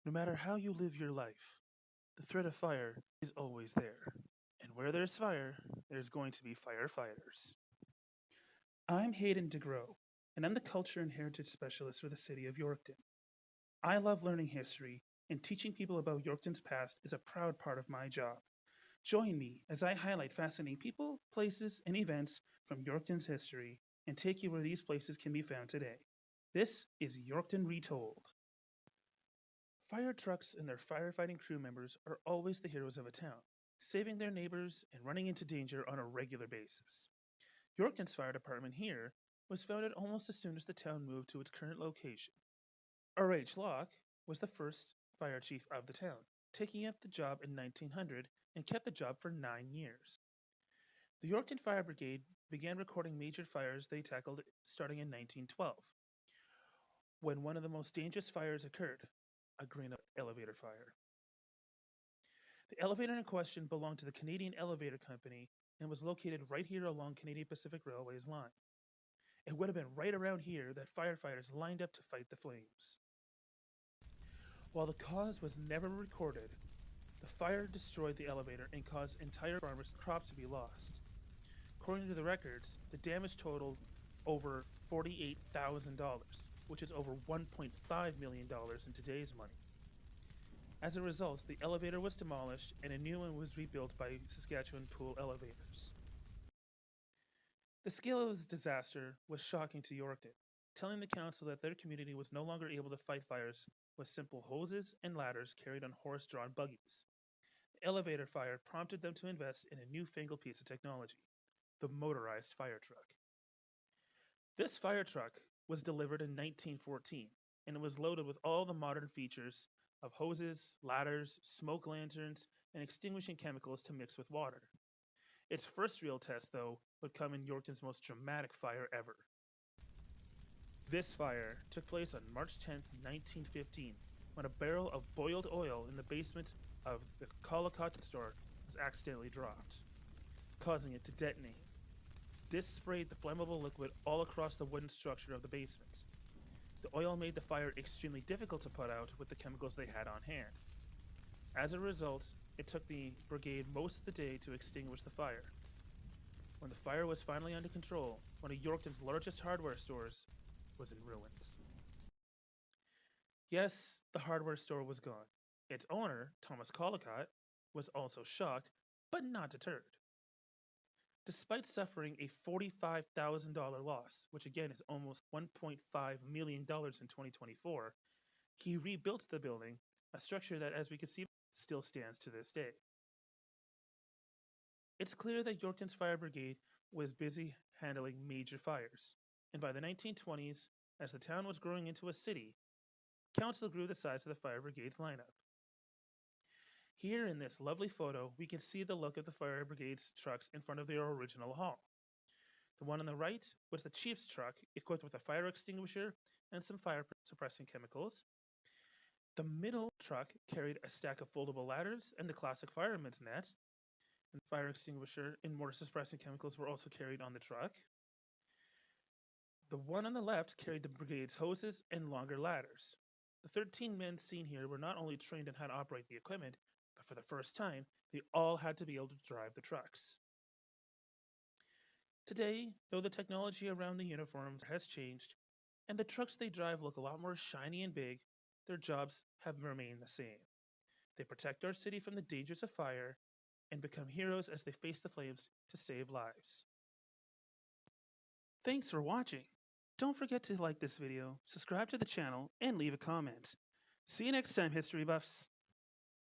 No matter how you live your life, the threat of fire is always there. And where there's fire, there's going to be firefighters. I'm Hayden DeGrow, and I'm the Culture and Heritage Specialist for the City of Yorkton. I love learning history, and teaching people about Yorkton's past is a proud part of my job. Join me as I highlight fascinating people, places, and events from Yorkton's history and take you where these places can be found today. This is Yorkton Retold. Fire trucks and their firefighting crew members are always the heroes of a town, saving their neighbors and running into danger on a regular basis. Yorkton's fire department here was founded almost as soon as the town moved to its current location. R.H. Locke was the first fire chief of the town, taking up the job in 1900 and kept the job for 9 years. The Yorkton Fire Brigade began recording major fires they tackled starting in 1912, when one of the most dangerous fires occurred, a grain elevator fire. The elevator in question belonged to the Canadian Elevator Company and was located right here along Canadian Pacific Railway's line. It would have been right around here that firefighters lined up to fight the flames. While the cause was never recorded, the fire destroyed the elevator and caused entire farmers' crops to be lost. According to the records, the damage totaled over $48,000, which is over $1.5 million in today's money. As a result, the elevator was demolished and a new one was rebuilt by Saskatchewan Pool Elevators. The scale of this disaster was shocking to Yorkton, telling the council that their community was no longer able to fight fires with simple hoses and ladders carried on horse-drawn buggies. The elevator fire prompted them to invest in a newfangled piece of technology, the motorized fire truck. This fire truck was delivered in 1914, and it was loaded with all the modern features of hoses, ladders, smoke lanterns, and extinguishing chemicals to mix with water. Its first real test, though, would come in Yorkton's most dramatic fire ever. This fire took place on March 10th, 1915, when a barrel of boiled oil in the basement of the Collicott store was accidentally dropped, causing it to detonate. This sprayed the flammable liquid all across the wooden structure of the basement. The oil made the fire extremely difficult to put out with the chemicals they had on hand. As a result, it took the brigade most of the day to extinguish the fire. When the fire was finally under control, one of Yorkton's largest hardware stores was in ruins. Yes, the hardware store was gone. Its owner, Thomas Collicott, was also shocked, but not deterred. Despite suffering a $45,000 loss, which again is almost $1.5 million in 2024, he rebuilt the building, a structure that, as we can see, still stands to this day. It's clear that Yorkton's fire brigade was busy handling major fires, and by the 1920s, as the town was growing into a city, council grew the size of the fire brigade's lineup. Here in this lovely photo, we can see the look of the fire brigade's trucks in front of their original hall. The one on the right was the chief's truck, equipped with a fire extinguisher and some fire suppressing chemicals. The middle truck carried a stack of foldable ladders and the classic fireman's net. And the fire extinguisher and mortar suppressing chemicals were also carried on the truck. The one on the left carried the brigade's hoses and longer ladders. The 13 men seen here were not only trained in how to operate the equipment, but for the first time, they all had to be able to drive the trucks. Today, though the technology around the uniforms has changed, and the trucks they drive look a lot more shiny and big, their jobs have remained the same. They protect our city from the dangers of fire and become heroes as they face the flames to save lives. Thanks for watching. Don't forget to like this video, subscribe to the channel, and leave a comment. See you next time, history buffs.